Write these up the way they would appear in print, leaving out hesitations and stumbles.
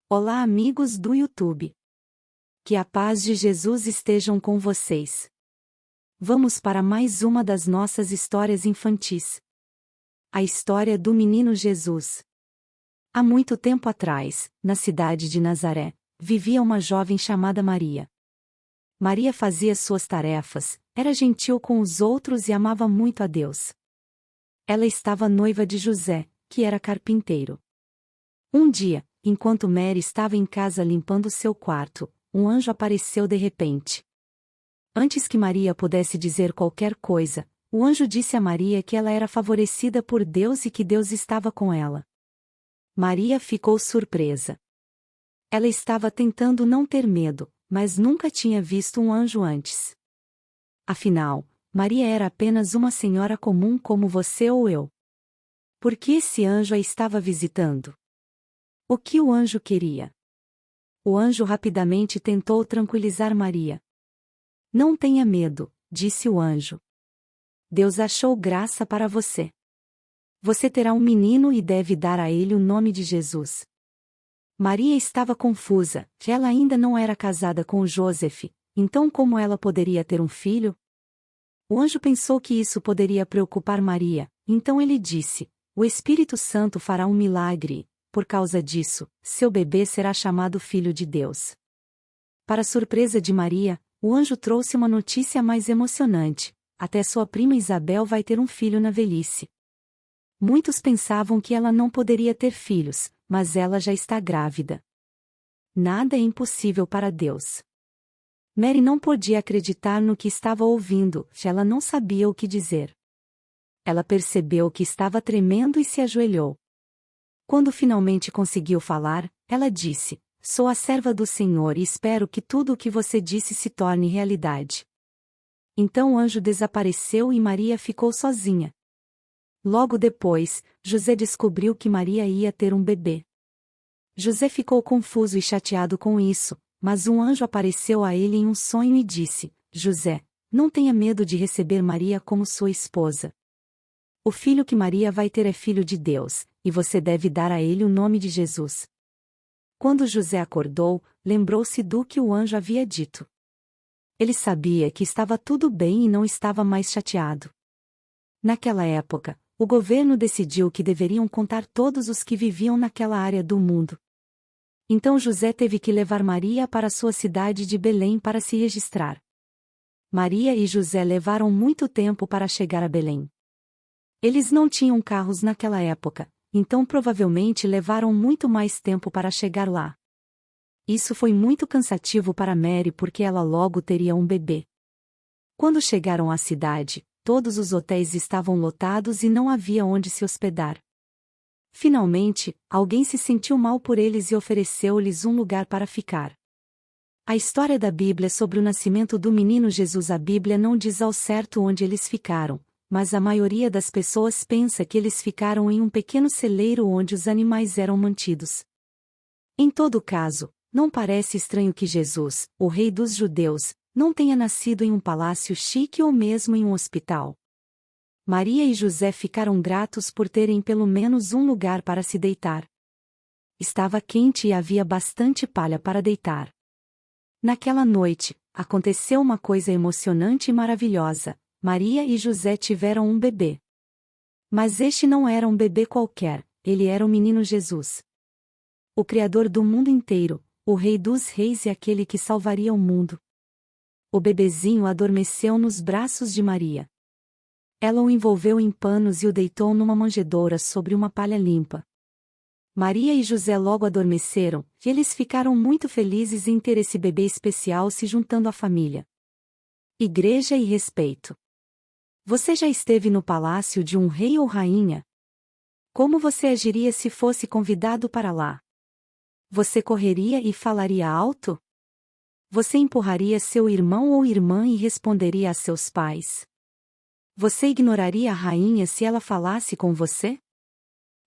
Olá, amigos do YouTube. Que a paz de Jesus estejam com vocês. Vamos para mais uma das nossas histórias infantis. A história do menino Jesus. Há muito tempo atrás, na cidade de Nazaré, vivia uma jovem chamada Maria. Maria fazia suas tarefas, era gentil com os outros e amava muito a Deus. Ela estava noiva de José, que era carpinteiro. Um dia, enquanto Mary estava em casa limpando seu quarto, um anjo apareceu de repente. Antes que Maria pudesse dizer qualquer coisa, o anjo disse a Maria que ela era favorecida por Deus e que Deus estava com ela. Maria ficou surpresa. Ela estava tentando não ter medo, mas nunca tinha visto um anjo antes. Afinal, Maria era apenas uma senhora comum como você ou eu. Por que esse anjo a estava visitando? O que o anjo queria? O anjo rapidamente tentou tranquilizar Maria. Não tenha medo, disse o anjo. Deus achou graça para você. Você terá um menino e deve dar a ele o nome de Jesus. Maria estava confusa, ela ainda não era casada com Joseph, então como ela poderia ter um filho? O anjo pensou que isso poderia preocupar Maria, então ele disse: o Espírito Santo fará um milagre. Por causa disso, seu bebê será chamado Filho de Deus. Para surpresa de Maria, o anjo trouxe uma notícia mais emocionante: até sua prima Isabel vai ter um filho na velhice. Muitos pensavam que ela não poderia ter filhos, mas ela já está grávida. Nada é impossível para Deus. Mary não podia acreditar no que estava ouvindo, ela não sabia o que dizer. Ela percebeu que estava tremendo e se ajoelhou. Quando finalmente conseguiu falar, ela disse: sou a serva do Senhor e espero que tudo o que você disse se torne realidade. Então o anjo desapareceu e Maria ficou sozinha. Logo depois, José descobriu que Maria ia ter um bebê. José ficou confuso e chateado com isso, mas um anjo apareceu a ele em um sonho e disse: José, não tenha medo de receber Maria como sua esposa. O filho que Maria vai ter é filho de Deus, e você deve dar a ele o nome de Jesus. Quando José acordou, lembrou-se do que o anjo havia dito. Ele sabia que estava tudo bem e não estava mais chateado. Naquela época, o governo decidiu que deveriam contar todos os que viviam naquela área do mundo. Então José teve que levar Maria para sua cidade de Belém para se registrar. Maria e José levaram muito tempo para chegar a Belém. Eles não tinham carros naquela época, então provavelmente levaram muito mais tempo para chegar lá. Isso foi muito cansativo para Mary porque ela logo teria um bebê. Quando chegaram à cidade, todos os hotéis estavam lotados e não havia onde se hospedar. Finalmente, alguém se sentiu mal por eles e ofereceu-lhes um lugar para ficar. A história da Bíblia sobre o nascimento do menino Jesus. A Bíblia não diz ao certo onde eles ficaram, mas a maioria das pessoas pensa que eles ficaram em um pequeno celeiro onde os animais eram mantidos. Em todo caso, não parece estranho que Jesus, o rei dos judeus, não tenha nascido em um palácio chique ou mesmo em um hospital. Maria e José ficaram gratos por terem pelo menos um lugar para se deitar. Estava quente e havia bastante palha para deitar. Naquela noite, aconteceu uma coisa emocionante e maravilhosa: Maria e José tiveram um bebê. Mas este não era um bebê qualquer, ele era o menino Jesus. O Criador do mundo inteiro, o Rei dos Reis e aquele que salvaria o mundo. O bebezinho adormeceu nos braços de Maria. Ela o envolveu em panos e o deitou numa manjedoura sobre uma palha limpa. Maria e José logo adormeceram, e eles ficaram muito felizes em ter esse bebê especial se juntando à família. Igreja e respeito. Você já esteve no palácio de um rei ou rainha? Como você agiria se fosse convidado para lá? Você correria e falaria alto? Você empurraria seu irmão ou irmã e responderia a seus pais? Você ignoraria a rainha se ela falasse com você?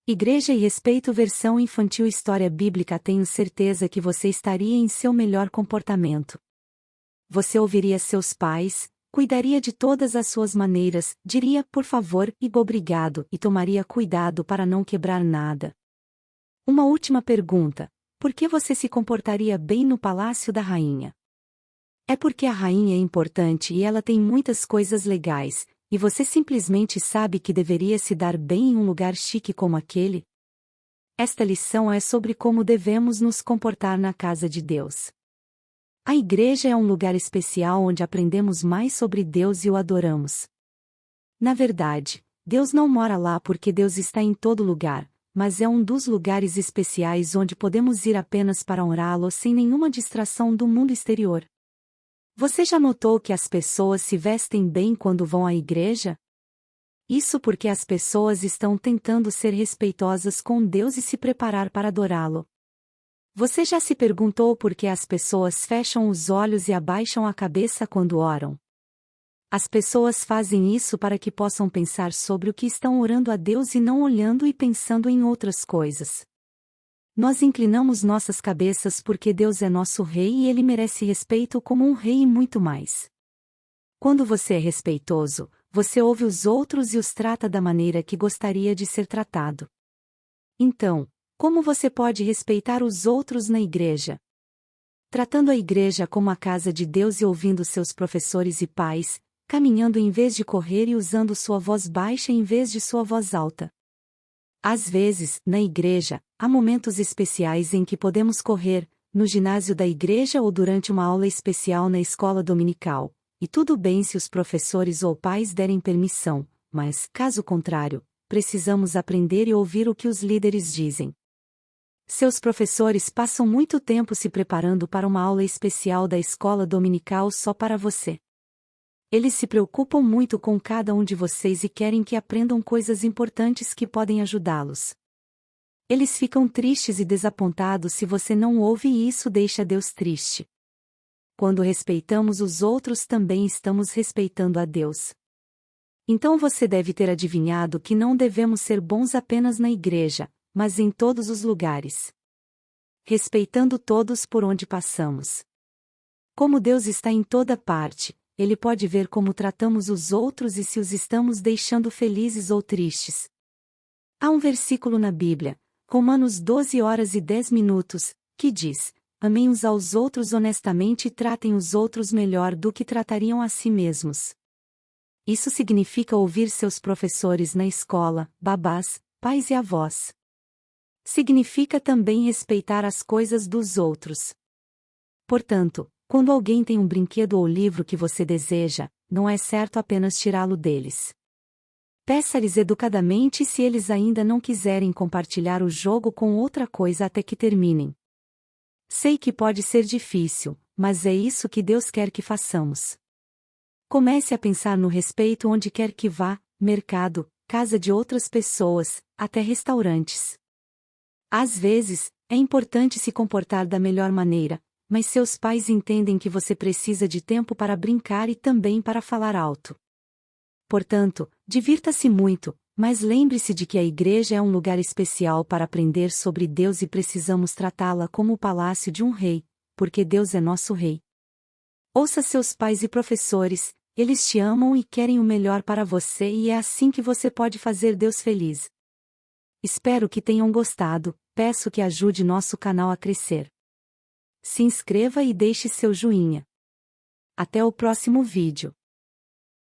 Igreja e respeito versão infantil. História bíblica. Tenho certeza que você estaria em seu melhor comportamento. Você ouviria seus pais, cuidaria de todas as suas maneiras, diria por favor e obrigado e tomaria cuidado para não quebrar nada. Uma última pergunta: Por que você se comportaria bem no palácio da rainha? É porque a rainha é importante e ela tem muitas coisas legais, e você simplesmente sabe que deveria se dar bem em um lugar chique como aquele? Esta lição é sobre como devemos nos comportar na casa de Deus. A igreja é um lugar especial onde aprendemos mais sobre Deus e o adoramos. Na verdade, Deus não mora lá porque Deus está em todo lugar, mas é um dos lugares especiais onde podemos ir apenas para honrá-lo sem nenhuma distração do mundo exterior. Você já notou que as pessoas se vestem bem quando vão à igreja? Isso porque as pessoas estão tentando ser respeitosas com Deus e se preparar para adorá-lo. Você já se perguntou por que as pessoas fecham os olhos e abaixam a cabeça quando oram? As pessoas fazem isso para que possam pensar sobre o que estão orando a Deus e não olhando e pensando em outras coisas. Nós inclinamos nossas cabeças porque Deus é nosso rei e ele merece respeito como um rei e muito mais. Quando você é respeitoso, você ouve os outros e os trata da maneira que gostaria de ser tratado. Então, como você pode respeitar os outros na igreja? Tratando a igreja como a casa de Deus e ouvindo seus professores e pais, caminhando em vez de correr e usando sua voz baixa em vez de sua voz alta. Às vezes, na igreja, há momentos especiais em que podemos correr, no ginásio da igreja ou durante uma aula especial na escola dominical, e tudo bem se os professores ou pais derem permissão, mas, caso contrário, precisamos aprender e ouvir o que os líderes dizem. Seus professores passam muito tempo se preparando para uma aula especial da escola dominical só para você. Eles se preocupam muito com cada um de vocês e querem que aprendam coisas importantes que podem ajudá-los. Eles ficam tristes e desapontados se você não ouve e isso deixa Deus triste. Quando respeitamos os outros também estamos respeitando a Deus. Então você deve ter adivinhado que não devemos ser bons apenas na igreja, mas em todos os lugares. Respeitando todos por onde passamos. Como Deus está em toda parte, Ele pode ver como tratamos os outros e se os estamos deixando felizes ou tristes. Há um versículo na Bíblia, Romanos 12h10, que diz: amem uns aos outros honestamente e tratem os outros melhor do que tratariam a si mesmos. Isso significa ouvir seus professores na escola, babás, pais e avós. Significa também respeitar as coisas dos outros. Portanto, quando alguém tem um brinquedo ou livro que você deseja, não é certo apenas tirá-lo deles. Peça-lhes educadamente se eles ainda não quiserem compartilhar o jogo com outra coisa até que terminem. Sei que pode ser difícil, mas é isso que Deus quer que façamos. Comece a pensar no respeito onde quer que vá, mercado, casa de outras pessoas, até restaurantes. Às vezes, é importante se comportar da melhor maneira, mas seus pais entendem que você precisa de tempo para brincar e também para falar alto. Portanto, divirta-se muito, mas lembre-se de que a igreja é um lugar especial para aprender sobre Deus e precisamos tratá-la como o palácio de um rei, porque Deus é nosso rei. Ouça seus pais e professores, eles te amam e querem o melhor para você e é assim que você pode fazer Deus feliz. Espero que tenham gostado, peço que ajude nosso canal a crescer. Se inscreva e deixe seu joinha. Até o próximo vídeo.